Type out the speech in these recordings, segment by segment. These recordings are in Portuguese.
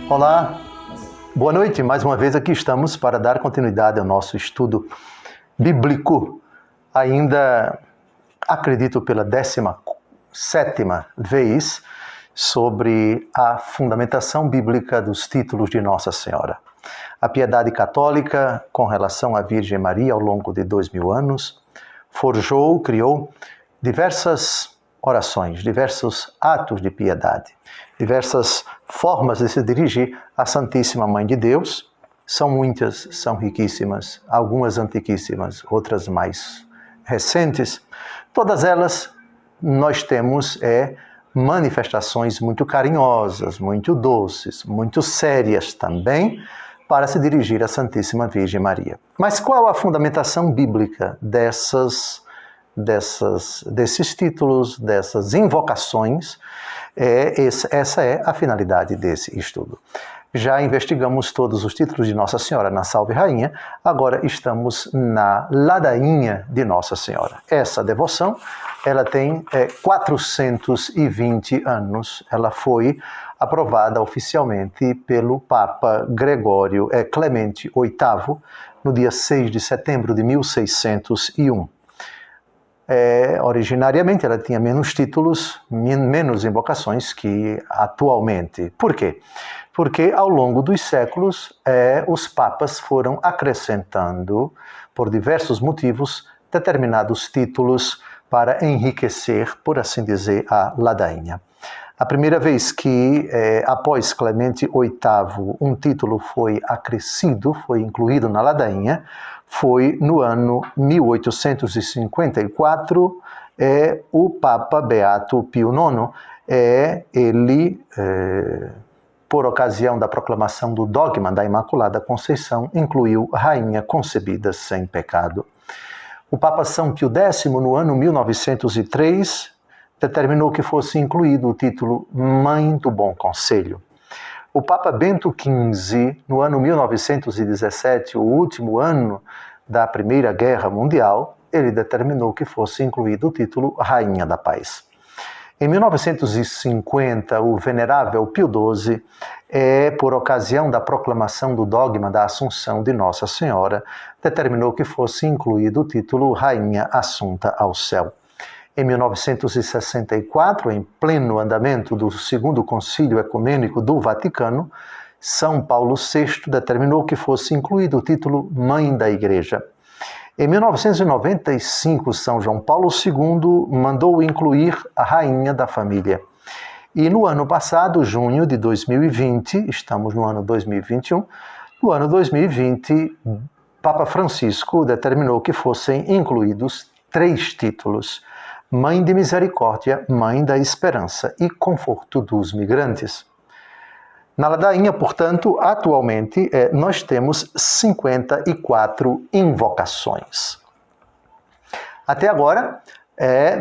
Olá, boa noite. Mais uma vez aqui estamos para dar continuidade ao nosso estudo bíblico. Ainda, acredito, pela 17ª vez sobre a fundamentação bíblica dos títulos de Nossa Senhora. A piedade católica com relação à Virgem Maria ao longo de 2000 anos criou diversas orações, diversos atos de piedade, diversas formas de se dirigir à Santíssima Mãe de Deus. São muitas, são riquíssimas, algumas antiquíssimas, outras mais recentes. Todas elas nós temos manifestações muito carinhosas, muito doces, muito sérias também, para se dirigir à Santíssima Virgem Maria. Mas qual a fundamentação bíblica desses títulos, dessas invocações? Essa é a finalidade desse estudo. Já investigamos todos os títulos de Nossa Senhora na Salve Rainha, agora estamos na Ladainha de Nossa Senhora. Essa devoção, ela tem 420 anos, ela foi aprovada oficialmente pelo Papa Gregório Clemente VIII, no dia 6 de setembro de 1601. Originariamente ela tinha menos títulos, menos invocações que atualmente. Por quê? Porque ao longo dos séculos os papas foram acrescentando, por diversos motivos, determinados títulos para enriquecer, por assim dizer, a ladainha. A primeira vez que, após Clemente VIII, um título foi acrescido, foi incluído na ladainha, foi no ano 1854, o Papa Beato Pio IX, por ocasião da proclamação do dogma da Imaculada Conceição, incluiu Rainha concebida sem pecado. O Papa São Pio X, no ano 1903, determinou que fosse incluído o título Mãe do Bom Conselho. O Papa Bento XV, no ano 1917, o último ano da Primeira Guerra Mundial, ele determinou que fosse incluído o título Rainha da Paz. Em 1950, o Venerável Pio XII, por ocasião da proclamação do dogma da Assunção de Nossa Senhora, determinou que fosse incluído o título Rainha Assunta ao Céu. Em 1964, em pleno andamento do Segundo Concílio Ecumênico do Vaticano, São Paulo VI determinou que fosse incluído o título Mãe da Igreja. Em 1995, São João Paulo II mandou incluir a Rainha da Família. E no ano passado, junho de 2020, estamos no ano 2021, no ano 2020, Papa Francisco determinou que fossem incluídos 3 títulos: Mãe de Misericórdia, Mãe da Esperança e Conforto dos Migrantes. Na ladainha, portanto, atualmente, nós temos 54 invocações. Até agora,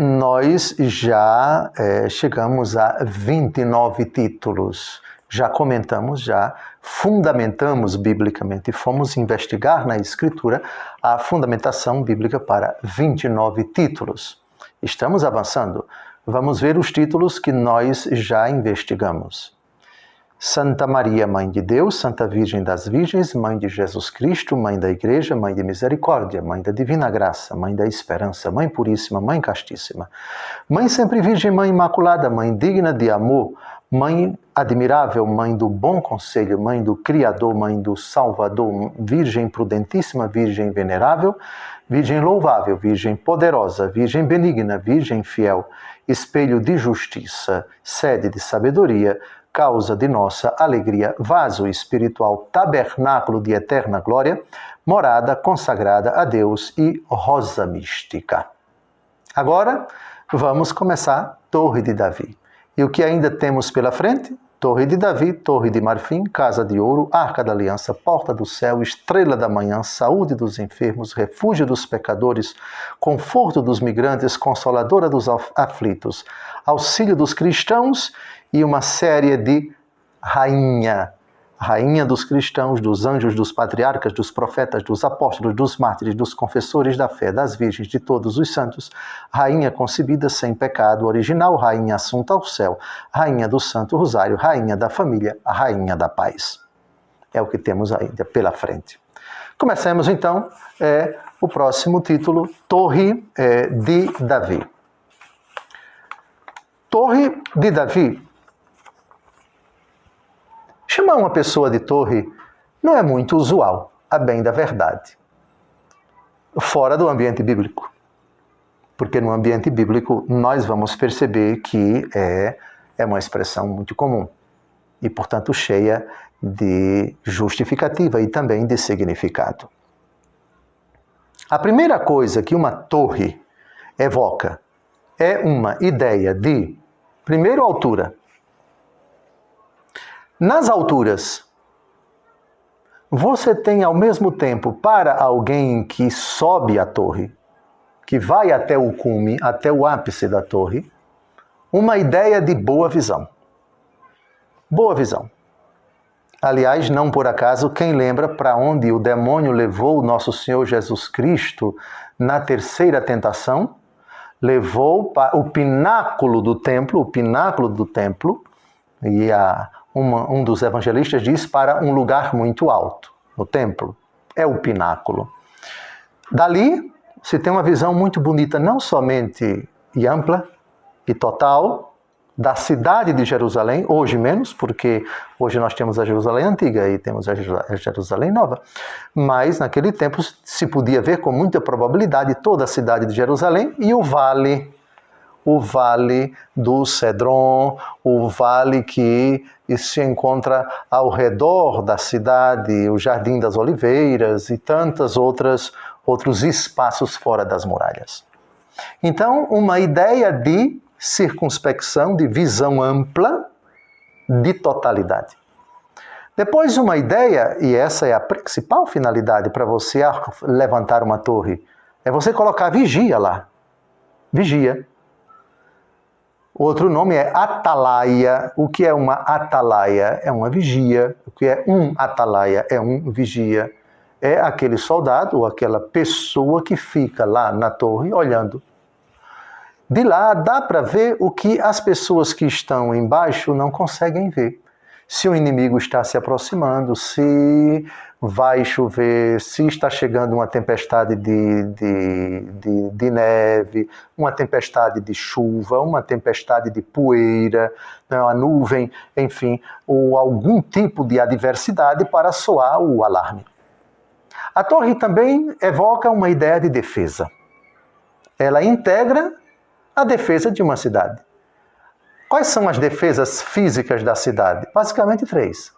nós já chegamos a 29 títulos. Já comentamos, já fundamentamos biblicamente, fomos investigar na Escritura a fundamentação bíblica para 29 títulos. Estamos avançando. Vamos ver os títulos que nós já investigamos. Santa Maria, Mãe de Deus, Santa Virgem das Virgens, Mãe de Jesus Cristo, Mãe da Igreja, Mãe de Misericórdia, Mãe da Divina Graça, Mãe da Esperança, Mãe Puríssima, Mãe Castíssima, Mãe Sempre Virgem, Mãe Imaculada, Mãe Digna de Amor, Mãe Admirável, Mãe do Bom Conselho, Mãe do Criador, Mãe do Salvador, Virgem Prudentíssima, Virgem Venerável, Virgem Louvável, Virgem Poderosa, Virgem Benigna, Virgem Fiel, Espelho de Justiça, Sede de Sabedoria, Causa de nossa alegria, Vaso espiritual, Tabernáculo de eterna glória, Morada consagrada a Deus e Rosa mística. Agora, vamos começar Torre de Davi. E o que ainda temos pela frente? Torre de Davi, Torre de Marfim, Casa de Ouro, Arca da Aliança, Porta do Céu, Estrela da Manhã, Saúde dos enfermos, Refúgio dos pecadores, Conforto dos migrantes, Consoladora dos aflitos, Auxílio dos cristãos e uma série de Rainha. rainha dos cristãos, dos anjos, dos patriarcas, dos profetas, dos apóstolos, dos mártires, dos confessores da fé, das virgens, de todos os santos, rainha concebida sem pecado original, rainha assunta ao céu, rainha do Santo Rosário, rainha da família, a rainha da paz. É o que temos ainda pela frente. Comecemos então o próximo título, Torre de Davi. Torre de Davi. Chamar uma pessoa de torre não é muito usual, a bem da verdade, fora do ambiente bíblico. Porque no ambiente bíblico nós vamos perceber que é uma expressão muito comum e, portanto, cheia de justificativa e também de significado. A primeira coisa que uma torre evoca é uma ideia de, primeiro, altura. Nas alturas, você tem ao mesmo tempo, para alguém que sobe a torre, que vai até o cume, até o ápice da torre, uma ideia de boa visão. Boa visão. Aliás, não por acaso, quem lembra para onde o demônio levou o nosso Senhor Jesus Cristo na terceira tentação? Levou para o pináculo do templo, e um dos evangelistas diz para um lugar muito alto, no templo. É o pináculo. Dali, se tem uma visão muito bonita, não somente e ampla e total, da cidade de Jerusalém, hoje menos, porque hoje nós temos a Jerusalém antiga e temos a Jerusalém nova, mas naquele tempo se podia ver com muita probabilidade toda a cidade de Jerusalém e o vale do Cedron, o vale que se encontra ao redor da cidade, o Jardim das Oliveiras e tantos outros espaços fora das muralhas. Então, uma ideia de circunspecção, de visão ampla, de totalidade. Depois, uma ideia, e essa é a principal finalidade para você levantar uma torre, é você colocar vigia lá. Vigia. Outro nome é atalaia. O que é uma atalaia? É uma vigia. O que é um atalaia? É um vigia. É aquele soldado ou aquela pessoa que fica lá na torre olhando. De lá dá para ver o que as pessoas que estão embaixo não conseguem ver. Se o inimigo está se aproximando, se vai chover, se está chegando uma tempestade de neve, uma tempestade de chuva, uma tempestade de poeira, uma nuvem, enfim, ou algum tipo de adversidade para soar o alarme. A torre também evoca uma ideia de defesa. Ela integra a defesa de uma cidade. Quais são as defesas físicas da cidade? Basicamente 3.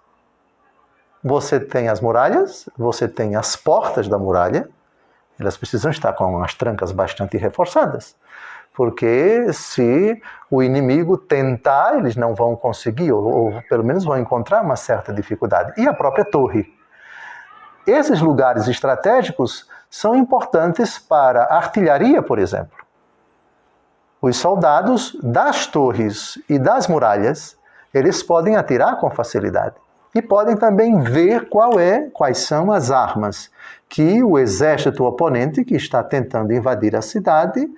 Você tem as muralhas, você tem as portas da muralha, elas precisam estar com as trancas bastante reforçadas, porque se o inimigo tentar, eles não vão conseguir, ou pelo menos vão encontrar uma certa dificuldade. E a própria torre. Esses lugares estratégicos são importantes para a artilharia, por exemplo. Os soldados das torres e das muralhas, eles podem atirar com facilidade. E podem também ver quais são as armas que o exército oponente que está tentando invadir a cidade,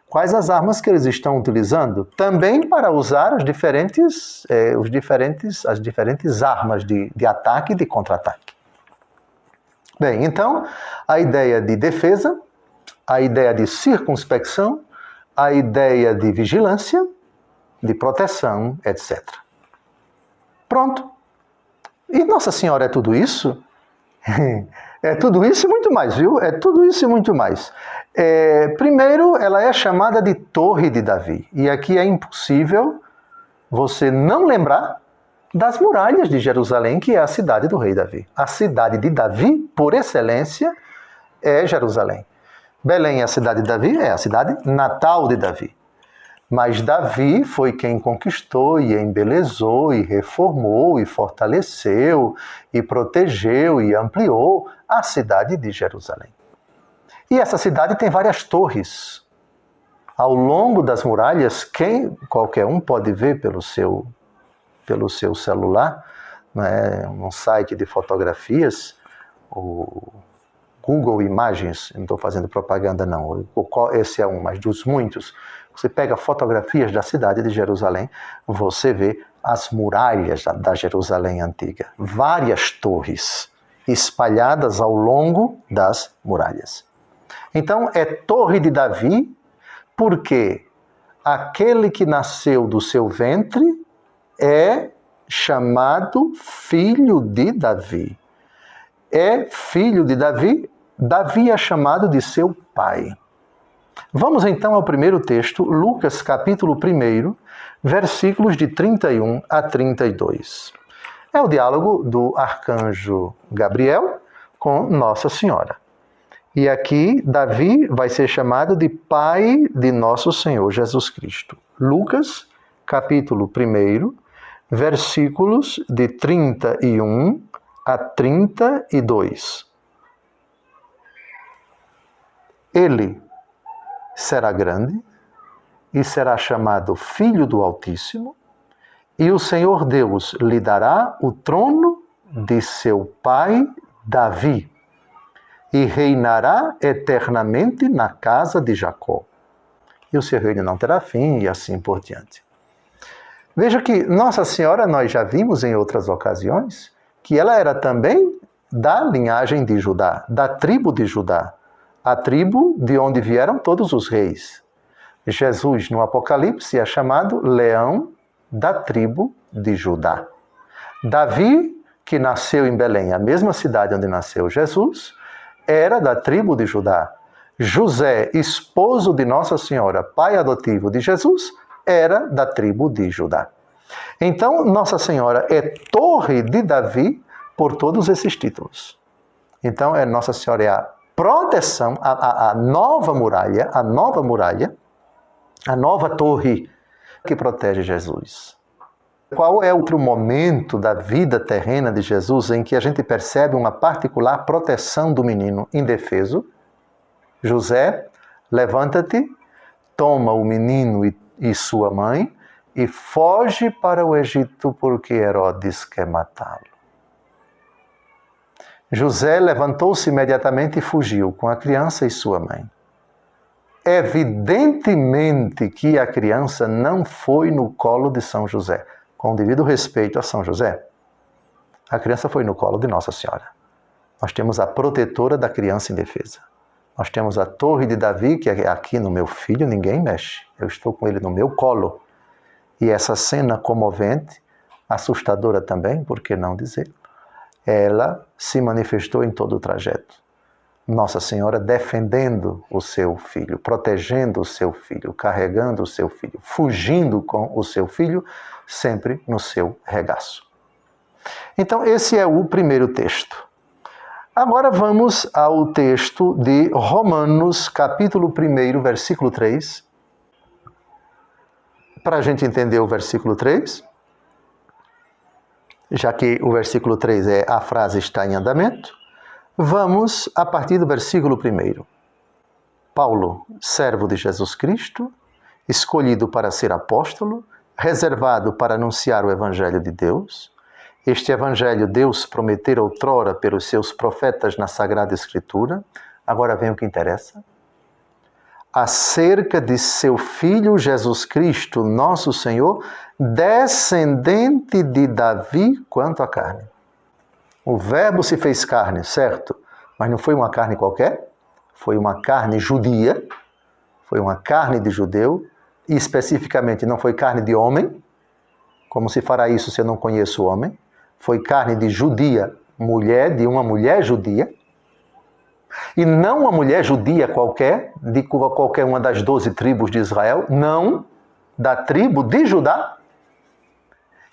quais as armas que eles estão utilizando. Também para usar as diferentes armas de ataque e de contra-ataque. Bem, então, a ideia de defesa, a ideia de circunspecção, a ideia de vigilância, de proteção, etc. Pronto. E Nossa Senhora é tudo isso? É tudo isso e muito mais, viu? É tudo isso e muito mais. Primeiro, ela é chamada de Torre de Davi. E aqui é impossível você não lembrar das muralhas de Jerusalém, que é a cidade do rei Davi. A cidade de Davi, por excelência, é Jerusalém. Belém é a cidade de Davi, é a cidade natal de Davi. Mas Davi foi quem conquistou e embelezou e reformou e fortaleceu e protegeu e ampliou a cidade de Jerusalém. E essa cidade tem várias torres. Ao longo das muralhas, qualquer um pode ver pelo seu celular, né, um site de fotografias, o Google Imagens, não estou fazendo propaganda não, esse é um, mas dos muitos. Você pega fotografias da cidade de Jerusalém, você vê as muralhas da Jerusalém antiga. Várias torres espalhadas ao longo das muralhas. Então, é Torre de Davi, porque aquele que nasceu do seu ventre é chamado filho de Davi. É filho de Davi, Davi é chamado de seu pai. Vamos então ao primeiro texto, Lucas capítulo 1, versículos de 31 a 32. É o diálogo do arcanjo Gabriel com Nossa Senhora. E aqui Davi vai ser chamado de pai de nosso Senhor Jesus Cristo. Lucas capítulo 1, versículos de 31 a 32. Ele será grande e será chamado Filho do Altíssimo, e o Senhor Deus lhe dará o trono de seu pai Davi, e reinará eternamente na casa de Jacó. E o seu reino não terá fim, e assim por diante. Veja que Nossa Senhora, nós já vimos em outras ocasiões, que ela era também da linhagem de Judá, da tribo de Judá, a tribo de onde vieram todos os reis. Jesus, no Apocalipse, é chamado Leão da tribo de Judá. Davi, que nasceu em Belém, a mesma cidade onde nasceu Jesus, era da tribo de Judá. José, esposo de Nossa Senhora, pai adotivo de Jesus, era da tribo de Judá. Então, Nossa Senhora é Torre de Davi por todos esses títulos. Então, Nossa Senhora é a proteção, a nova muralha, a nova torre que protege Jesus. Qual é outro momento da vida terrena de Jesus em que a gente percebe uma particular proteção do menino indefeso? José, levanta-te, toma o menino e sua mãe e foge para o Egito porque Herodes quer matá-lo. José levantou-se imediatamente e fugiu com a criança e sua mãe. Evidentemente que a criança não foi no colo de São José, com o devido respeito a São José. A criança foi no colo de Nossa Senhora. Nós temos a protetora da criança indefesa. Nós temos a Torre de Davi, que é aqui no meu filho, ninguém mexe. Eu estou com ele no meu colo. E essa cena comovente, assustadora também, por que não dizer, ela se manifestou em todo o trajeto. Nossa Senhora defendendo o seu filho, protegendo o seu filho, carregando o seu filho, fugindo com o seu filho, sempre no seu regaço. Então, esse é o primeiro texto. Agora vamos ao texto de Romanos, capítulo 1, versículo 3. Para a gente entender o versículo 3, já que o versículo 3 a frase está em andamento, vamos a partir do versículo 1. Paulo, servo de Jesus Cristo, escolhido para ser apóstolo, reservado para anunciar o Evangelho de Deus. Este Evangelho Deus prometera outrora pelos seus profetas na Sagrada Escritura. Agora vem o que interessa. Acerca de seu Filho Jesus Cristo, nosso Senhor, descendente de Davi quanto à carne. O Verbo se fez carne, certo? Mas não foi uma carne qualquer, foi uma carne judia, foi uma carne de judeu, e especificamente não foi carne de homem, como se fará isso se eu não conheço o homem, foi carne de judia, mulher, de uma mulher judia, e não uma mulher judia qualquer, de qualquer uma das 12 tribos de Israel, não, da tribo de Judá,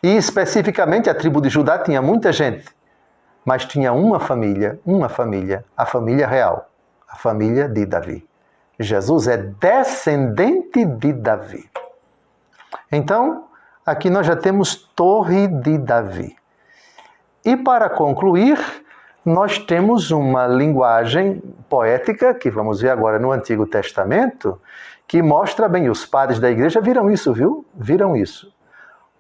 e especificamente a tribo de Judá tinha muita gente, mas tinha uma família, a família real, a família de Davi. Jesus é descendente de Davi. Então, aqui nós já temos Torre de Davi. E para concluir, nós temos uma linguagem poética, que vamos ver agora no Antigo Testamento, que mostra bem, os padres da igreja viram isso, viu? Viram isso.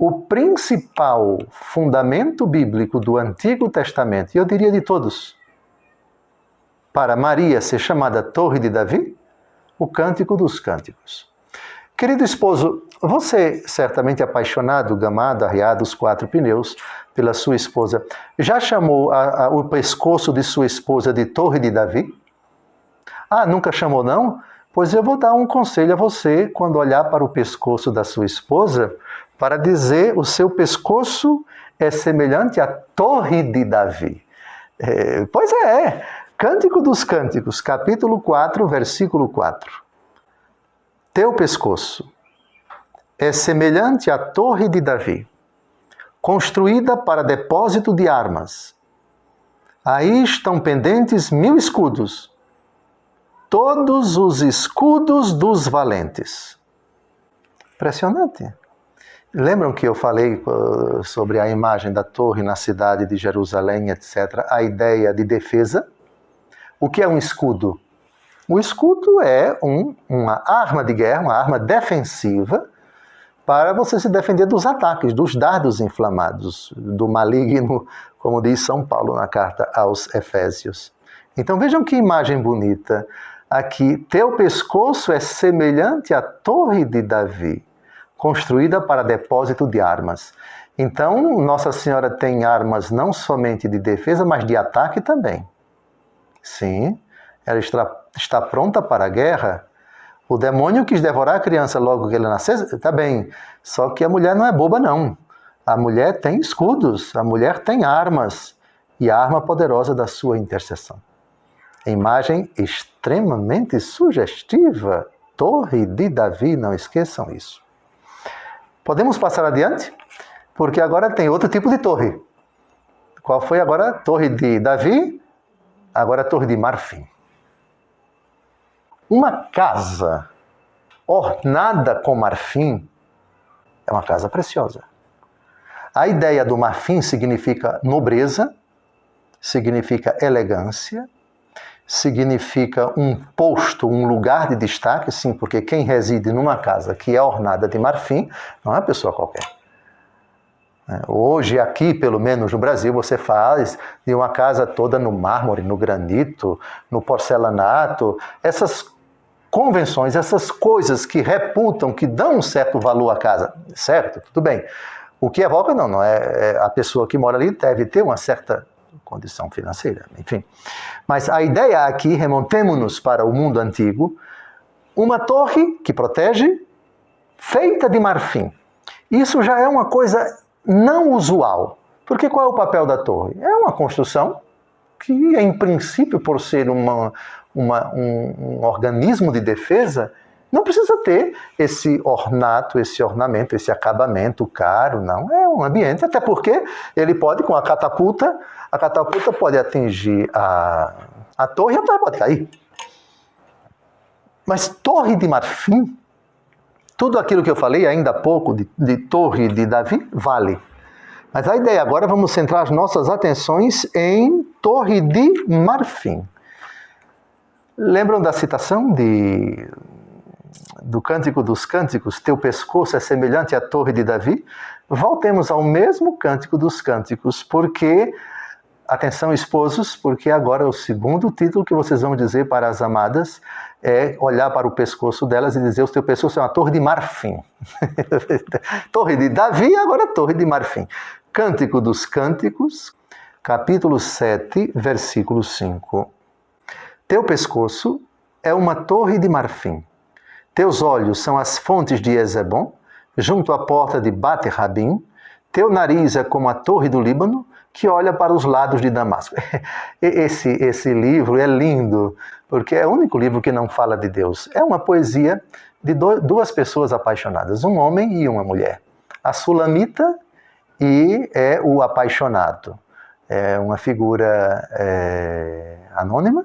o principal fundamento bíblico do Antigo Testamento, e eu diria de todos, para Maria ser chamada Torre de Davi, o Cântico dos Cânticos. Querido esposo, você certamente apaixonado, gamado, arriado os 4 pneus pela sua esposa, já chamou o pescoço de sua esposa de Torre de Davi? Ah, nunca chamou não? Pois eu vou dar um conselho a você quando olhar para o pescoço da sua esposa, para dizer o seu pescoço é semelhante à Torre de Davi. Pois é, Cântico dos Cânticos, capítulo 4, versículo 4. Teu pescoço é semelhante à Torre de Davi, construída para depósito de armas. Aí estão pendentes 1000 escudos, todos os escudos dos valentes. Impressionante. Lembram que eu falei sobre a imagem da torre na cidade de Jerusalém, etc., a ideia de defesa? O que é um escudo? O escudo é uma arma de guerra, uma arma defensiva, para você se defender dos ataques, dos dardos inflamados, do maligno, como diz São Paulo na carta aos Efésios. Então vejam que imagem bonita. Aqui, teu pescoço é semelhante à Torre de Davi, construída para depósito de armas. Então, Nossa Senhora tem armas não somente de defesa, mas de ataque também. Sim, ela está pronta para a guerra. O demônio quis devorar a criança logo que ele nascesse, está bem. Só que a mulher não é boba, não. A mulher tem escudos, a mulher tem armas. E a arma poderosa da sua intercessão. Imagem extremamente sugestiva. Torre de Davi, não esqueçam isso. Podemos passar adiante? Porque agora tem outro tipo de torre. Qual foi agora a Torre de Davi? Agora a Torre de Marfim. Uma casa ornada com marfim é uma casa preciosa. A ideia do marfim significa nobreza, significa elegância, significa um posto, um lugar de destaque, sim, porque quem reside numa casa que é ornada de marfim não é uma pessoa qualquer. Hoje, aqui, pelo menos no Brasil, você faz de uma casa toda no mármore, no granito, no porcelanato, essas convenções, essas coisas que reputam, que dão um certo valor à casa, certo? Tudo bem. O que evoca, não é a pessoa que mora ali deve ter uma certa condição financeira, enfim. Mas a ideia aqui, remontemo-nos para o mundo antigo, uma torre que protege, feita de marfim. Isso já é uma coisa não usual. Porque qual é o papel da torre? É uma construção que, em princípio, por ser um organismo de defesa, não precisa ter esse ornato, esse ornamento, esse acabamento caro, não. É um ambiente, até porque ele pode, com a catapulta pode atingir a torre e a torre pode cair. Mas torre de marfim, tudo aquilo que eu falei ainda há pouco de Torre de Davi, vale. Mas a ideia agora, vamos centrar as nossas atenções em Torre de Marfim. Lembram da citação do Cântico dos Cânticos? Teu pescoço é semelhante à Torre de Davi? Voltemos ao mesmo Cântico dos Cânticos, porque, atenção esposos, porque agora o segundo título que vocês vão dizer para as amadas é olhar para o pescoço delas e dizer: o teu pescoço é uma torre de marfim. Torre de Davi, agora torre de marfim. Cântico dos Cânticos, capítulo 7, versículo 5. Teu pescoço é uma torre de marfim. Teus olhos são as fontes de Ezebom, junto à porta de Bate-Rabim. Teu nariz é como a torre do Líbano, que olha para os lados de Damasco. Esse livro é lindo, porque é o único livro que não fala de Deus. É uma poesia de duas pessoas apaixonadas, um homem e uma mulher. A Sulamita e o apaixonado. É uma figura anônima,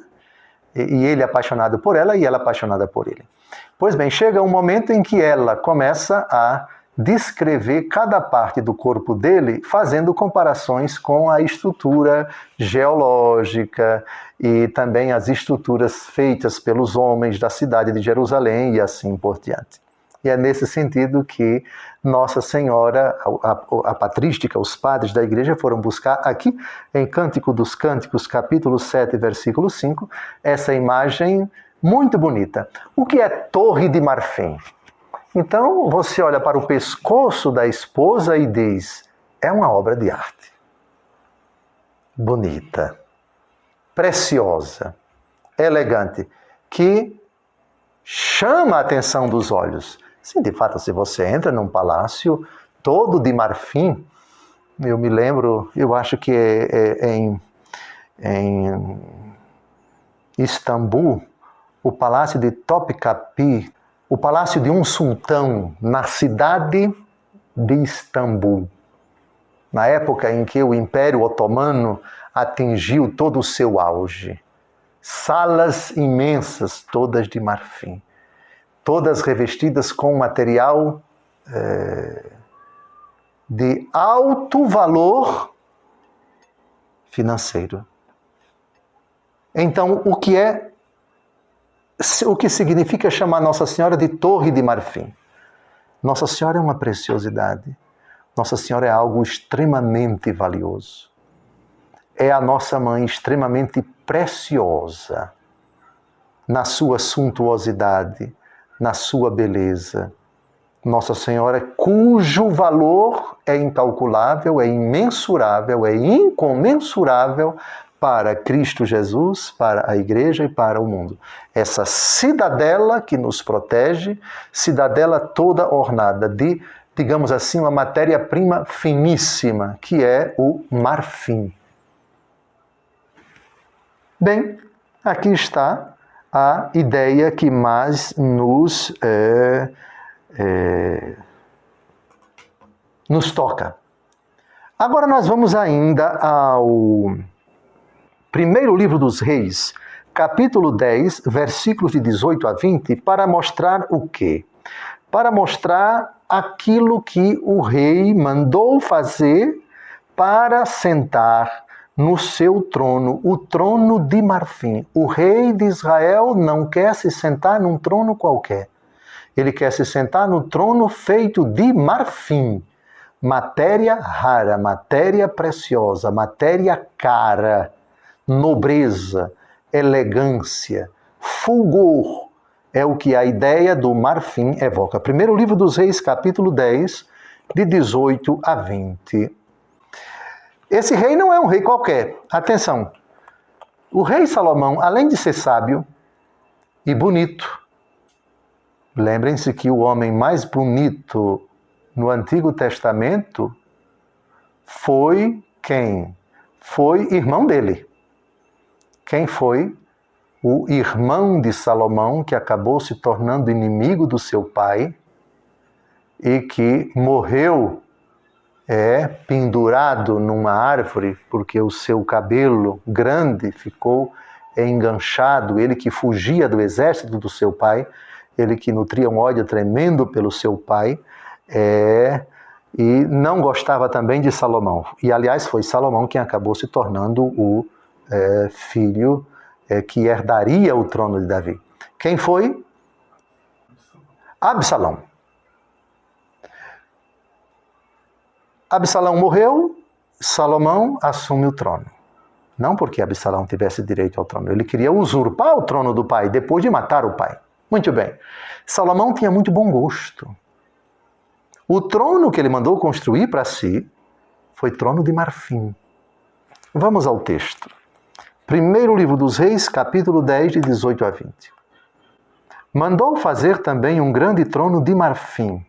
e ele apaixonado por ela e ela apaixonada por ele. Pois bem, chega um momento em que ela começa a descrever cada parte do corpo dele, fazendo comparações com a estrutura geológica e também as estruturas feitas pelos homens da cidade de Jerusalém e assim por diante. E é nesse sentido que Nossa Senhora, a patrística, os padres da igreja foram buscar aqui em Cântico dos Cânticos, capítulo 7, versículo 5, essa imagem muito bonita. O que é torre de marfim? Então você olha para o pescoço da esposa e diz, é uma obra de arte. Bonita, preciosa, elegante, que chama a atenção dos olhos. Sim, de fato, se você entra num palácio todo de marfim, eu me lembro, eu acho que é em Istambul, o palácio de Topkapi, o palácio de um sultão na cidade de Istambul. Na época em que o Império Otomano atingiu todo o seu auge. Salas imensas, todas de marfim. Todas revestidas com material de alto valor financeiro. Então, o que significa chamar Nossa Senhora de Torre de Marfim? Nossa Senhora é uma preciosidade. Nossa Senhora é algo extremamente valioso. É a nossa mãe extremamente preciosa na sua suntuosidade, na sua beleza. Nossa Senhora, cujo valor é incalculável, é imensurável, é incomensurável para Cristo Jesus, para a Igreja e para o mundo. Essa cidadela que nos protege, cidadela toda ornada de, digamos assim, uma matéria-prima finíssima, que é o marfim. Bem, aqui está a ideia que mais nos toca. Agora nós vamos ainda ao primeiro livro dos Reis, capítulo 10, versículos de 18 a 20, para mostrar o quê? Para mostrar aquilo que o rei mandou fazer para sentar no seu trono, o trono de marfim. O rei de Israel não quer se sentar num trono qualquer. Ele quer se sentar no trono feito de marfim. Matéria rara, matéria preciosa, matéria cara, nobreza, elegância, fulgor. É o que a ideia do marfim evoca. Primeiro livro dos Reis, capítulo 10, de 18 a 20. Esse rei não é um rei qualquer. Atenção, o rei Salomão, além de ser sábio e bonito, lembrem-se que o homem mais bonito no Antigo Testamento foi quem? Foi irmão dele. Quem foi? O irmão de Salomão, que acabou se tornando inimigo do seu pai e que morreu pendurado numa árvore, porque o seu cabelo grande ficou enganchado, ele que fugia do exército do seu pai, ele que nutria um ódio tremendo pelo seu pai, e não gostava também de Salomão. E, aliás, foi Salomão quem acabou se tornando o filho que herdaria o trono de Davi. Quem foi? Absalão. Absalão morreu, Salomão assume o trono. Não porque Absalão tivesse direito ao trono, ele queria usurpar o trono do pai, depois de matar o pai. Muito bem. Salomão tinha muito bom gosto. O trono que ele mandou construir para si foi trono de marfim. Vamos ao texto. Primeiro livro dos Reis, capítulo 10, de 18 a 20. Mandou fazer também um grande trono de marfim,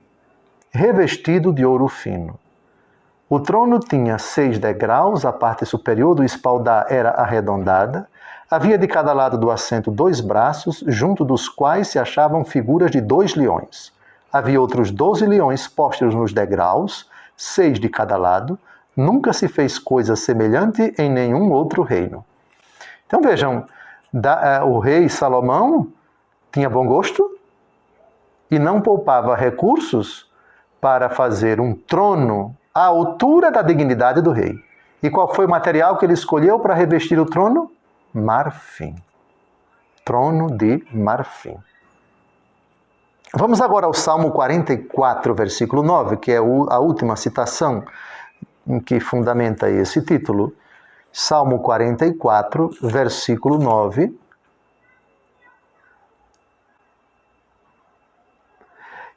revestido de ouro fino. O trono tinha 6 degraus, a parte superior do espaldar era arredondada. Havia de cada lado do assento 2 braços, junto dos quais se achavam figuras de 2 leões. Havia outros 12 leões postos nos degraus, 6 de cada lado. Nunca se fez coisa semelhante em nenhum outro reino. Então vejam, o rei Salomão tinha bom gosto e não poupava recursos para fazer um trono à altura da dignidade do rei. E qual foi o material que ele escolheu para revestir o trono? Marfim. Trono de marfim. Vamos agora ao Salmo 44, versículo 9, que é a última citação que fundamenta esse título. Salmo 44, versículo 9.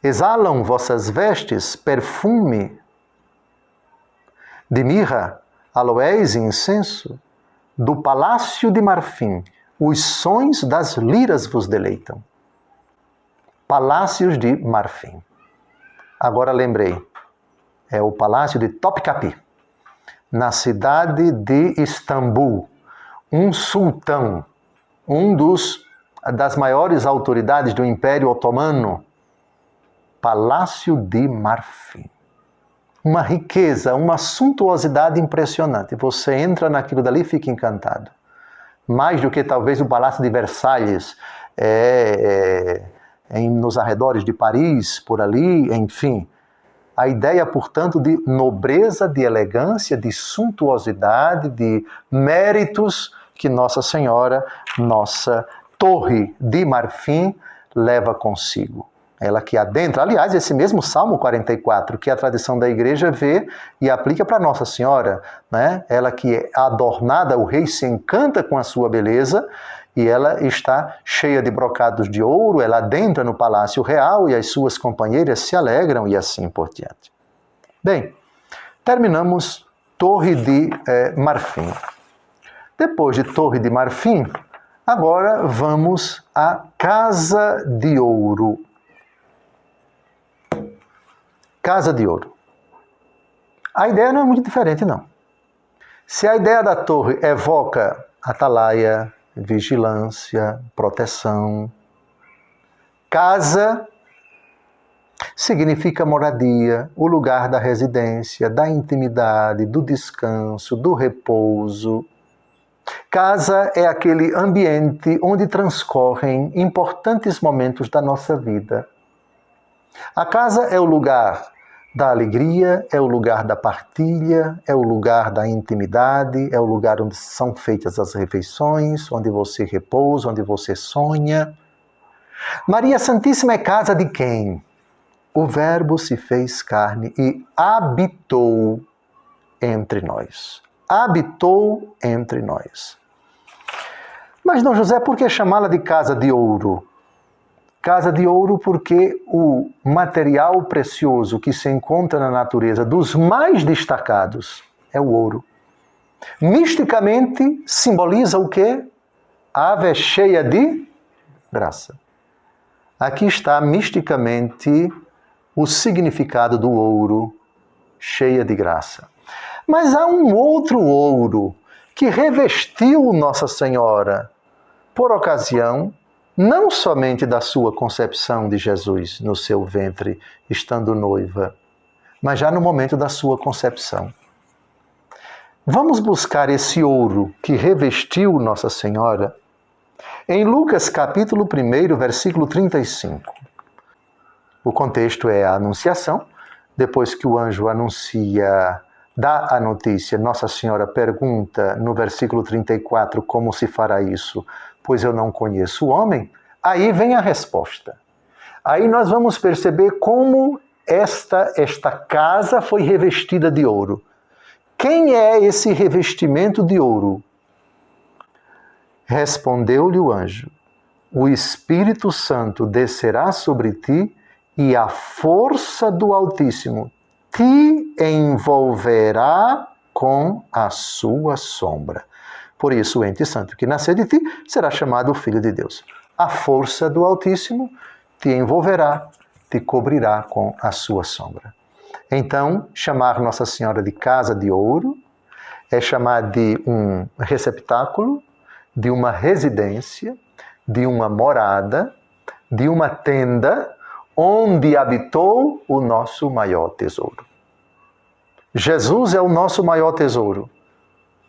Exalam vossas vestes perfume de mirra, aloés e incenso, do palácio de marfim, os sons das liras vos deleitam. Palácios de marfim. Agora lembrei, é o palácio de Topkapi, na cidade de Istambul. Um sultão, das maiores autoridades do Império Otomano, Palácio de Marfim. Uma riqueza, uma suntuosidade impressionante. Você entra naquilo dali e fica encantado. Mais do que talvez o Palácio de Versalhes, nos arredores de Paris, por ali, enfim. A ideia, portanto, de nobreza, de elegância, de suntuosidade, de méritos que Nossa Senhora, nossa Torre de Marfim, leva consigo. Ela que adentra, aliás, esse mesmo Salmo 44, que a tradição da igreja vê e aplica para Nossa Senhora, né? Ela que é adornada, o rei se encanta com a sua beleza e ela está cheia de brocados de ouro, ela adentra no palácio real e as suas companheiras se alegram e assim por diante. Bem, terminamos Torre de Marfim. Depois de Torre de Marfim, agora vamos à Casa de Ouro. Casa de Ouro. A ideia não é muito diferente, não. Se a ideia da torre evoca atalaia, vigilância, proteção, casa significa moradia, o lugar da residência, da intimidade, do descanso, do repouso. Casa é aquele ambiente onde transcorrem importantes momentos da nossa vida. A casa é o lugar da alegria, é o lugar da partilha, é o lugar da intimidade, é o lugar onde são feitas as refeições, onde você repousa, onde você sonha. Maria Santíssima é casa de quem? O Verbo se fez carne e habitou entre nós. Habitou entre nós. Mas, Dom José, por que chamá-la de casa de ouro? Casa de ouro porque o material precioso que se encontra na natureza dos mais destacados é o ouro. Misticamente simboliza o quê? Ave cheia de graça. Aqui está misticamente o significado do ouro, cheia de graça. Mas há um outro ouro que revestiu Nossa Senhora por ocasião não somente da sua concepção de Jesus no seu ventre, estando noiva, mas já no momento da sua concepção. Vamos buscar esse ouro que revestiu Nossa Senhora em Lucas capítulo 1, versículo 35. O contexto é a Anunciação. Depois que o anjo dá a notícia, Nossa Senhora pergunta no versículo 34 como se fará isso, pois eu não conheço o homem. Aí vem a resposta. Aí nós vamos perceber como esta casa foi revestida de ouro. Quem é esse revestimento de ouro? Respondeu-lhe o anjo: o Espírito Santo descerá sobre ti e a força do Altíssimo te envolverá com a sua sombra. Por isso, o ente santo que nascer de ti será chamado Filho de Deus. A força do Altíssimo te envolverá, te cobrirá com a sua sombra. Então, chamar Nossa Senhora de casa de ouro é chamar de um receptáculo, de uma residência, de uma morada, de uma tenda, onde habitou o nosso maior tesouro. Jesus é o nosso maior tesouro.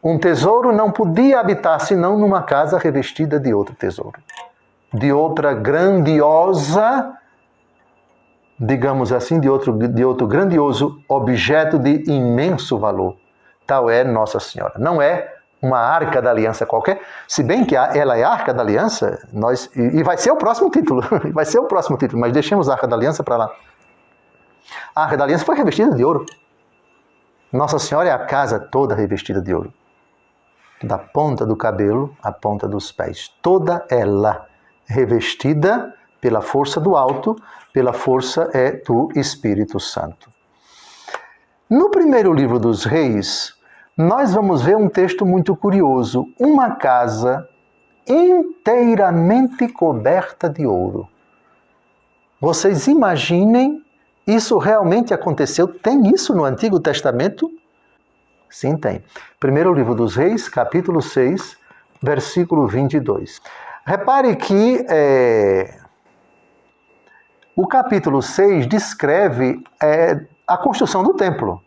Um tesouro não podia habitar senão numa casa revestida de outro tesouro. De outra grandiosa, digamos assim, de outro grandioso objeto de imenso valor. Tal é Nossa Senhora. Não é uma arca da aliança qualquer, se bem que ela é a arca da aliança, e vai ser o próximo título, vai ser o próximo título, mas deixemos a arca da aliança para lá. A arca da aliança foi revestida de ouro. Nossa Senhora é a casa toda revestida de ouro. Da ponta do cabelo à ponta dos pés. Toda ela revestida pela força do alto, pela força do Espírito Santo. No primeiro livro dos Reis, nós vamos ver um texto muito curioso. Uma casa inteiramente coberta de ouro. Vocês imaginem, isso realmente aconteceu? Tem isso no Antigo Testamento? Sim, tem. Primeiro livro dos Reis, capítulo 6, versículo 22. Repare que o capítulo 6 descreve a construção do templo.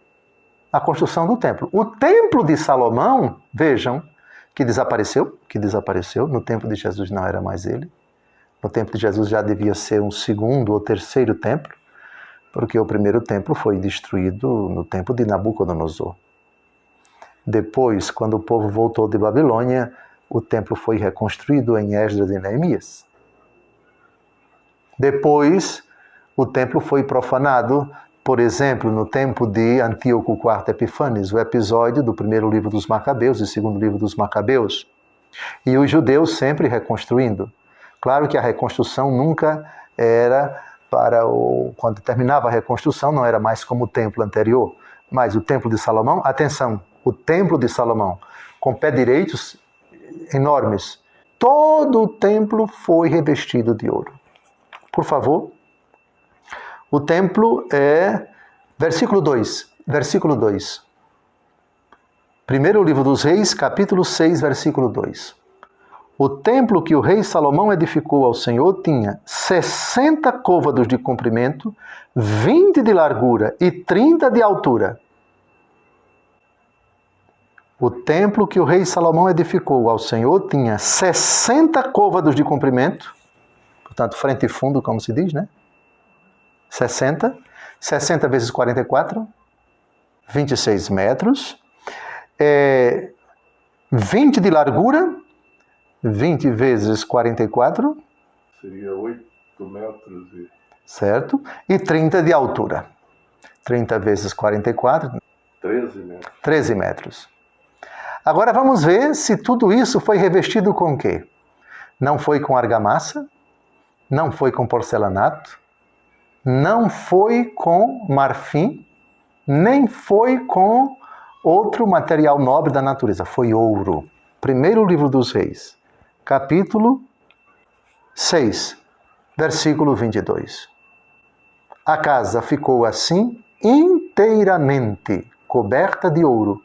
A construção do templo. O templo de Salomão, vejam, que desapareceu. No tempo de Jesus não era mais ele. No tempo de Jesus já devia ser um segundo ou terceiro templo, porque o primeiro templo foi destruído no tempo de Nabucodonosor. Depois, quando o povo voltou de Babilônia, o templo foi reconstruído em Esdras e Neemias. Depois, o templo foi profanado, por exemplo, no tempo de Antíoco IV Epífanes, o episódio do primeiro livro dos Macabeus e segundo livro dos Macabeus. E os judeus sempre reconstruindo. Claro que a reconstrução nunca era quando terminava a reconstrução, não era mais como o templo anterior. Mas o templo de Salomão, atenção, o templo de Salomão, com pé direitos enormes, todo o templo foi revestido de ouro. Por favor. O templo versículo 2. Primeiro livro dos Reis, capítulo 6, versículo 2. O templo que o rei Salomão edificou ao Senhor tinha 60 côvados de comprimento, 20 de largura e 30 de altura. O templo que o rei Salomão edificou ao Senhor tinha 60 côvados de comprimento, portanto, frente e fundo, como se diz, né? 60 vezes 44, 26 metros. 20 de largura, 20 vezes 44. Seria 8 metros. Certo? E 30 de altura. 30 vezes 44. 13 metros. 13 metros. Agora vamos ver se tudo isso foi revestido com o quê? Não foi com argamassa, não foi com porcelanato, não foi com marfim, nem foi com outro material nobre da natureza. Foi ouro. Primeiro livro dos Reis, capítulo 6, versículo 22. A casa ficou assim inteiramente coberta de ouro,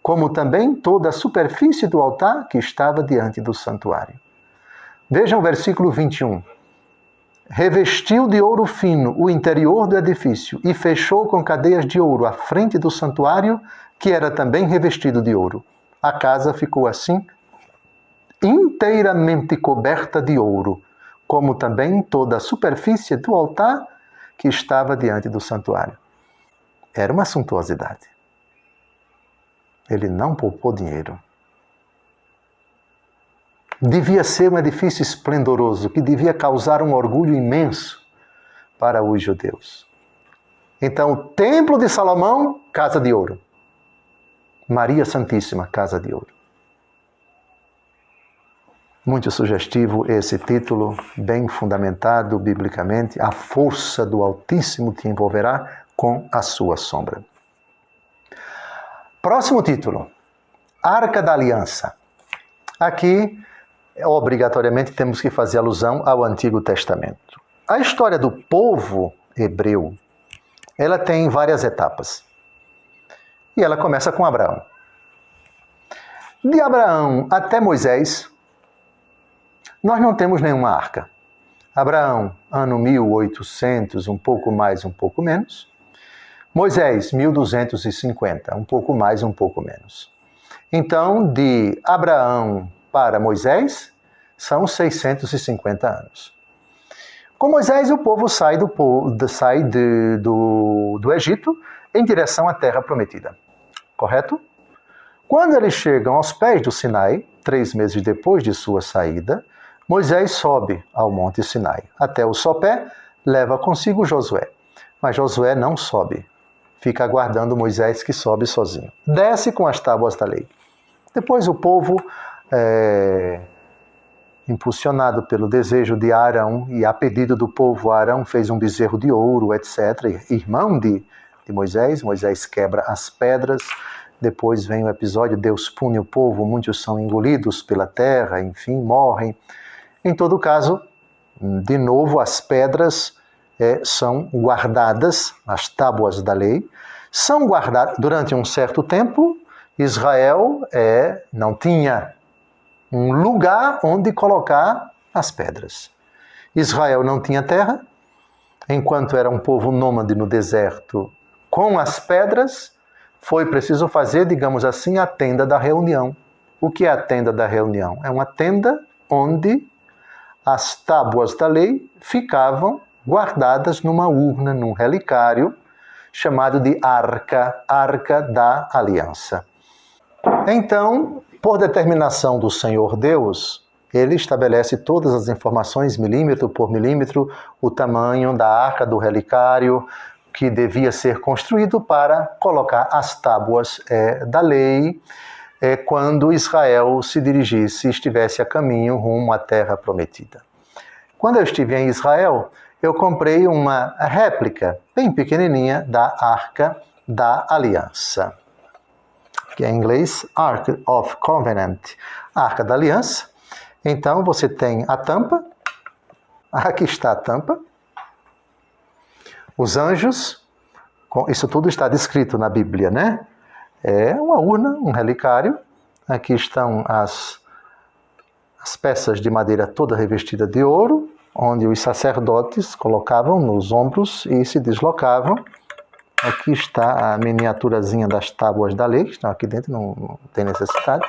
como também toda a superfície do altar que estava diante do santuário. Vejam o versículo 21. Revestiu de ouro fino o interior do edifício e fechou com cadeias de ouro a frente do santuário, que era também revestido de ouro. A casa ficou assim, inteiramente coberta de ouro, como também toda a superfície do altar que estava diante do santuário. Era uma suntuosidade. Ele não poupou dinheiro. Devia ser um edifício esplendoroso, que devia causar um orgulho imenso para os judeus. Então, o Templo de Salomão, casa de ouro. Maria Santíssima, casa de ouro. Muito sugestivo esse título, bem fundamentado biblicamente. A força do Altíssimo te envolverá com a sua sombra. Próximo título, Arca da Aliança. Aqui, obrigatoriamente, temos que fazer alusão ao Antigo Testamento. A história do povo hebreu, ela tem várias etapas. E ela começa com Abraão. De Abraão até Moisés, nós não temos nenhuma arca. Abraão, ano 1800, um pouco mais, um pouco menos. Moisés, 1250, um pouco mais, um pouco menos. Então, de Abraão para Moisés, são 650 anos. Com Moisés, o povo sai do Egito em direção à Terra Prometida. Correto? Quando eles chegam aos pés do Sinai, 3 meses depois de sua saída, Moisés sobe ao Monte Sinai. Até o sopé, leva consigo Josué. Mas Josué não sobe. Fica aguardando Moisés, que sobe sozinho. Desce com as tábuas da lei. Depois o povo, impulsionado pelo desejo de Arão, e a pedido do povo, Arão fez um bezerro de ouro, etc. Irmão de Moisés. Moisés quebra as pedras. Depois vem o episódio, Deus pune o povo, muitos são engolidos pela terra, enfim, morrem. Em todo caso, de novo, as pedras são guardadas, as tábuas da lei, são guardadas durante um certo tempo. Israel não tinha um lugar onde colocar as pedras. Israel não tinha terra, enquanto era um povo nômade no deserto, com as pedras, foi preciso fazer, digamos assim, a tenda da reunião. O que é a tenda da reunião? É uma tenda onde as tábuas da lei ficavam guardadas numa urna, num relicário, chamado de Arca da Aliança. Então, por determinação do Senhor Deus, ele estabelece todas as informações, milímetro por milímetro, o tamanho da arca, do relicário, que devia ser construído para colocar as tábuas da lei quando Israel se dirigisse, estivesse a caminho rumo à terra prometida. Quando eu estive em Israel, eu comprei uma réplica bem pequenininha da Arca da Aliança, que é em inglês Ark of Covenant, Arca da Aliança. Então você tem a tampa, aqui está a tampa, os anjos, isso tudo está descrito na Bíblia, né? É uma urna, um relicário. Aqui estão as peças de madeira toda revestida de ouro, onde os sacerdotes colocavam nos ombros e se deslocavam. Aqui está a miniaturazinha das tábuas da lei, que estão aqui dentro, não tem necessidade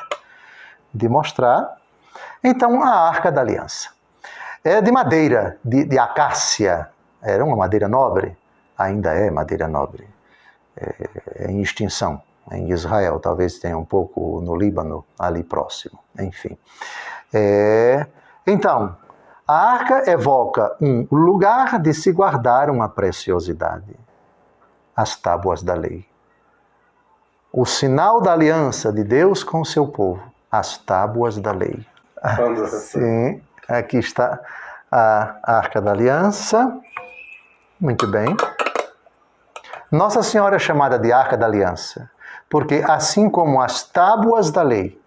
de mostrar. Então, a Arca da Aliança. É de madeira, de acácia. Era uma madeira nobre, ainda é madeira nobre. É em extinção em Israel, talvez tenha um pouco no Líbano, ali próximo, enfim. Então, a arca evoca um lugar de se guardar uma preciosidade, as tábuas da lei. O sinal da aliança de Deus com o seu povo, as tábuas da lei. Sim, aqui está a Arca da Aliança. Muito bem. Nossa Senhora é chamada de Arca da Aliança, porque assim como as tábuas da lei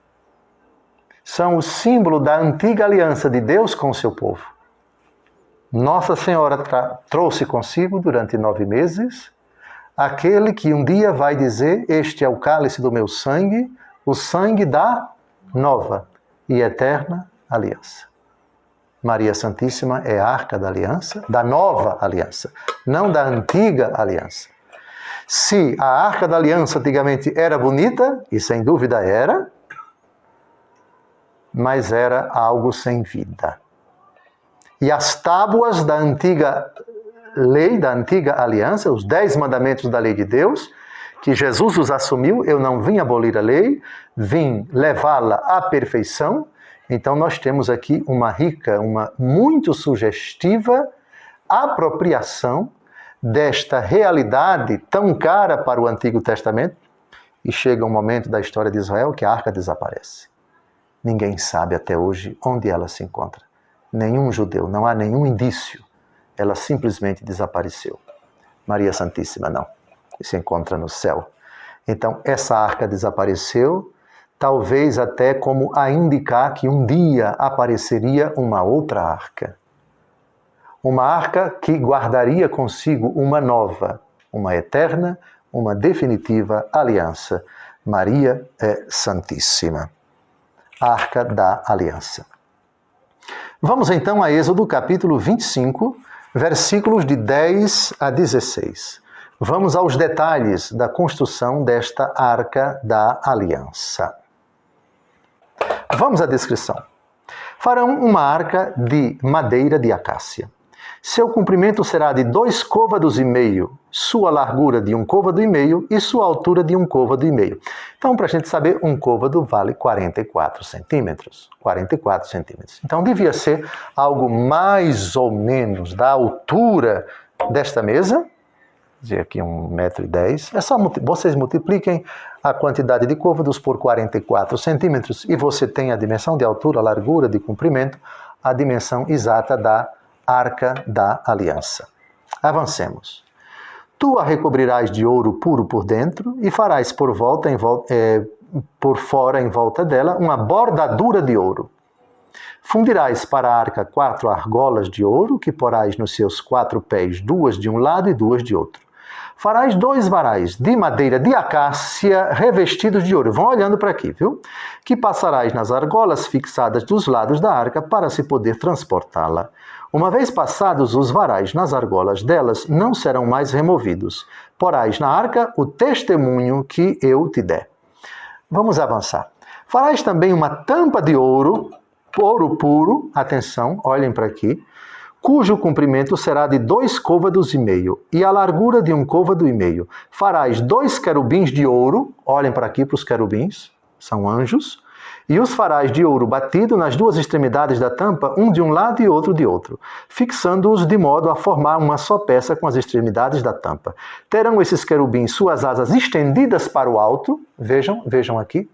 são o símbolo da antiga aliança de Deus com o seu povo, Nossa Senhora trouxe consigo durante 9 meses aquele que um dia vai dizer: este é o cálice do meu sangue, o sangue da nova e eterna aliança. Maria Santíssima é a Arca da Aliança, da nova aliança, não da antiga aliança. Se a Arca da Aliança antigamente era bonita, e sem dúvida era, mas era algo sem vida. E as tábuas da antiga lei, da antiga aliança, os 10 mandamentos da lei de Deus, que Jesus os assumiu: eu não vim abolir a lei, vim levá-la à perfeição. Então nós temos aqui uma rica, uma muito sugestiva apropriação desta realidade tão cara para o Antigo Testamento, e chega um momento da história de Israel que a arca desaparece. Ninguém sabe até hoje onde ela se encontra. Nenhum judeu, não há nenhum indício. Ela simplesmente desapareceu. Maria Santíssima não, se encontra no céu. Então essa arca desapareceu, talvez até como a indicar que um dia apareceria uma outra arca. Uma arca que guardaria consigo uma nova, uma eterna, uma definitiva aliança. Maria é Santíssima. Arca da Aliança. Vamos então a Êxodo capítulo 25, versículos de 10 a 16. Vamos aos detalhes da construção desta Arca da Aliança. Vamos à descrição. Farão uma arca de madeira de acácia. Seu comprimento será de 2 côvados e meio, sua largura de 1 côvado e meio e sua altura de 1 côvado e meio. Então, para a gente saber, 1 côvado vale 44 centímetros. 44 centímetros. Então, devia ser algo mais ou menos da altura desta mesa. Vou dizer aqui 1,10 m. É só vocês multipliquem a quantidade de côvados por 44 centímetros e você tem a dimensão de altura, largura, de comprimento, a dimensão exata da Arca da Aliança. Avancemos. Tu a recobrirás de ouro puro por dentro e farás por fora, em volta dela, uma bordadura de ouro. Fundirás para a arca 4 argolas de ouro, que porás nos seus 4 pés, 2 de um lado e 2 de outro. Farás 2 varais de madeira de acácia revestidos de ouro. Vão olhando para aqui, viu? Que passarás nas argolas fixadas dos lados da arca para se poder transportá-la. Uma vez passados os varais nas argolas delas, não serão mais removidos. Porás na arca o testemunho que eu te der. Vamos avançar. Farás também uma tampa de ouro puro, atenção, olhem para aqui, cujo comprimento será de 2 côvados e meio e a largura de 1 côvado e meio. Farás 2 querubins de ouro, olhem para aqui para os querubins, são anjos, e os farás de ouro batido nas 2 extremidades da tampa, um de um lado e outro de outro, fixando-os de modo a formar uma só peça com as extremidades da tampa. Terão esses querubins suas asas estendidas para o alto. Vejam aqui.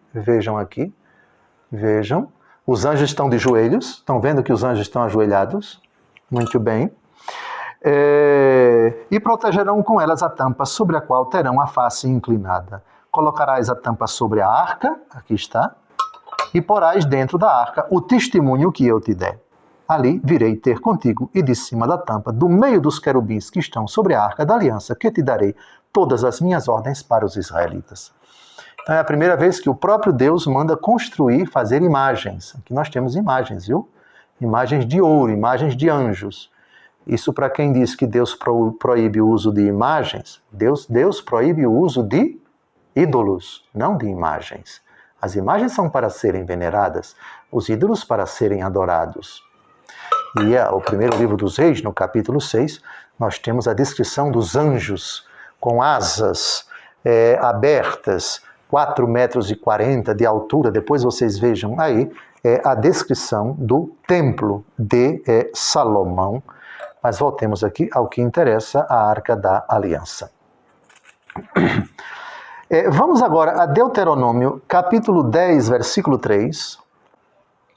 Os anjos estão de joelhos. Estão vendo que os anjos estão ajoelhados? Muito bem. E protegerão com elas a tampa, sobre a qual terão a face inclinada. Colocarás a tampa sobre a arca, aqui está, e porás dentro da arca o testemunho que eu te der. Ali virei ter contigo, e de cima da tampa, do meio dos querubins que estão sobre a arca da aliança, que te darei todas as minhas ordens para os israelitas. Então é a primeira vez que o próprio Deus manda construir, fazer imagens. Aqui nós temos imagens, viu? Imagens de ouro, imagens de anjos. Isso para quem diz que Deus proíbe o uso de imagens, Deus proíbe o uso de ídolos, não de imagens. As imagens são para serem veneradas, os ídolos para serem adorados. E o primeiro livro dos Reis, no capítulo 6, nós temos a descrição dos anjos com asas abertas, 4,40 metros de altura. Depois vocês vejam aí a descrição do templo de Salomão. Mas voltemos aqui ao que interessa, a Arca da Aliança. Vamos agora a Deuteronômio, capítulo 10, versículo 3.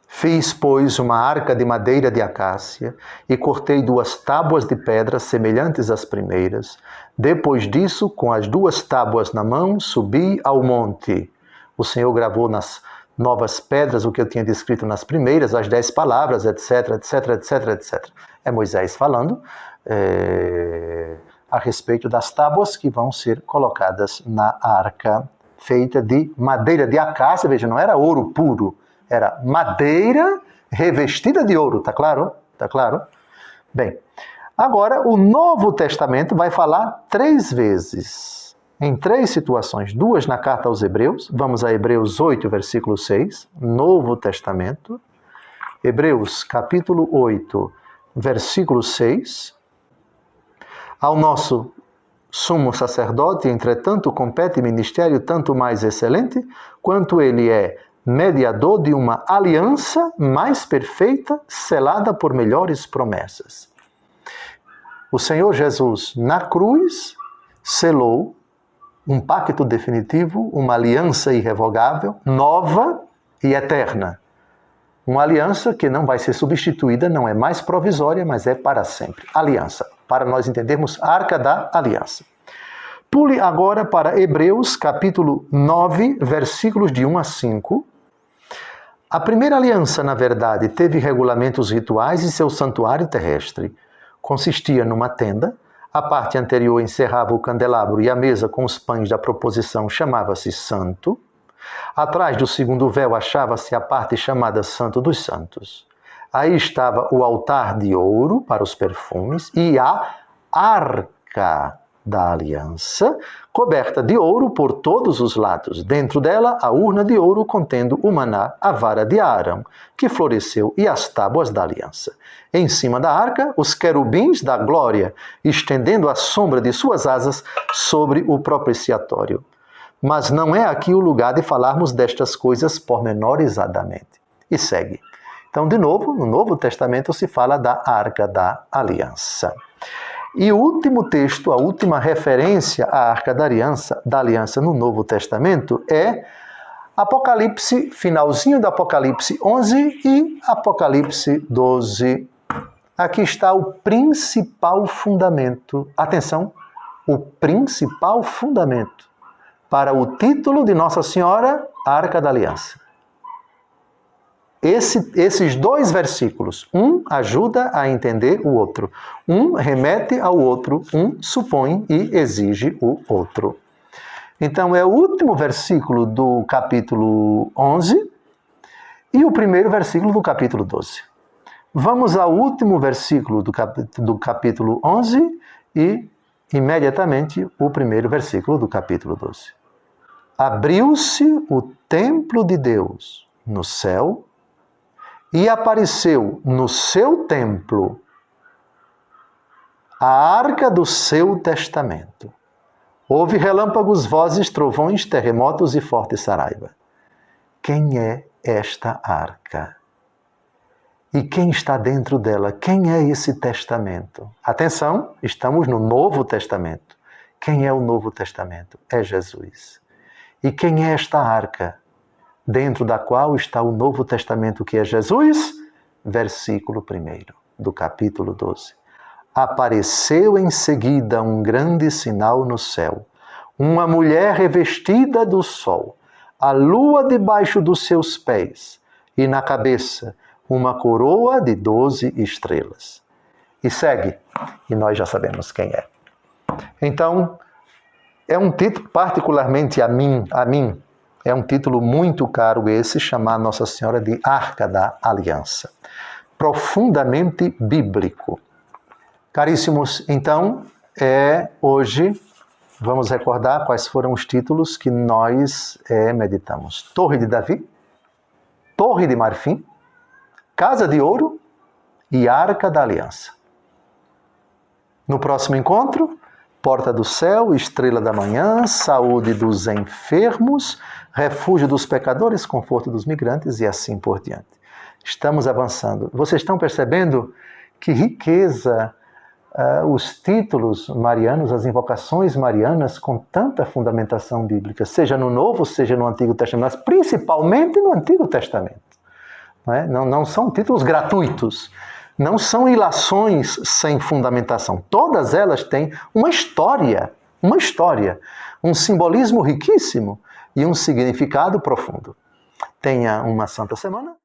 Fiz, pois, uma arca de madeira de acácia e cortei 2 tábuas de pedra semelhantes às primeiras. Depois disso, com as 2 tábuas na mão, subi ao monte. O Senhor gravou nas novas pedras o que eu tinha descrito nas primeiras, as 10 palavras, etc, etc, etc, etc. É Moisés falando a respeito das tábuas que vão ser colocadas na arca, feita de madeira de acácia. Veja, não era ouro puro, era madeira revestida de ouro, tá claro? Tá claro? Bem, agora o Novo Testamento vai falar 3 vezes, em 3 situações, 2 na carta aos Hebreus. Vamos a Hebreus 8, versículo 6, Novo Testamento. Hebreus, capítulo 8, versículo 6. Ao nosso sumo sacerdote, entretanto, compete ministério tanto mais excelente, quanto ele é mediador de uma aliança mais perfeita, selada por melhores promessas. O Senhor Jesus, na cruz, selou um pacto definitivo, uma aliança irrevogável, nova e eterna. Uma aliança que não vai ser substituída, não é mais provisória, mas é para sempre. Aliança, para nós entendermos a Arca da Aliança. Pule agora para Hebreus, capítulo 9, versículos de 1 a 5. A primeira aliança, na verdade, teve regulamentos rituais e seu santuário terrestre. Consistia numa tenda, a parte anterior encerrava o candelabro e a mesa com os pães da proposição chamava-se Santo. Atrás do segundo véu achava-se a parte chamada Santo dos Santos. Aí estava o altar de ouro para os perfumes e a arca da aliança, coberta de ouro por todos os lados. Dentro dela, a urna de ouro contendo o maná, a vara de Arão, que floresceu, e as tábuas da aliança. Em cima da arca, os querubins da glória, estendendo a sombra de suas asas sobre o propiciatório. Mas não é aqui o lugar de falarmos destas coisas pormenorizadamente. E segue. Então, de novo, no Novo Testamento se fala da Arca da Aliança. E o último texto, a última referência à Arca da Aliança no Novo Testamento é Apocalipse, finalzinho do Apocalipse 11 e Apocalipse 12. Aqui está o principal fundamento. Atenção, o principal fundamento para o título de Nossa Senhora, Arca da Aliança. Esses dois versículos, um ajuda a entender o outro, um remete ao outro, um supõe e exige o outro. Então é o último versículo do capítulo 11 e o primeiro versículo do capítulo 12. Vamos ao último versículo do capítulo 11 e imediatamente o primeiro versículo do capítulo 12. Abriu-se o templo de Deus no céu e apareceu no seu templo a arca do seu testamento. Houve relâmpagos, vozes, trovões, terremotos e forte saraiva. Quem é esta arca? E quem está dentro dela? Quem é esse testamento? Atenção, estamos no Novo Testamento. Quem é o Novo Testamento? É Jesus. E quem é esta arca? Dentro da qual está o Novo Testamento, que é Jesus? Versículo 1 do capítulo 12. Apareceu em seguida um grande sinal no céu, uma mulher revestida do sol, a lua debaixo dos seus pés, e na cabeça uma coroa de 12 estrelas. E segue, e nós já sabemos quem é. Então, é um título particularmente a mim, é um título muito caro esse, chamar Nossa Senhora de Arca da Aliança. Profundamente bíblico. Caríssimos, então, hoje vamos recordar quais foram os títulos que nós meditamos. Torre de Davi, Torre de Marfim, Casa de Ouro e Arca da Aliança. No próximo encontro, Porta do Céu, Estrela da Manhã, Saúde dos Enfermos, Refúgio dos Pecadores, Conforto dos Migrantes e assim por diante. Estamos avançando. Vocês estão percebendo que riqueza os títulos marianos, as invocações marianas com tanta fundamentação bíblica, seja no Novo, seja no Antigo Testamento, mas principalmente no Antigo Testamento. Não são títulos gratuitos. Não são ilações sem fundamentação. Todas elas têm uma história, um simbolismo riquíssimo e um significado profundo. Tenha uma santa semana.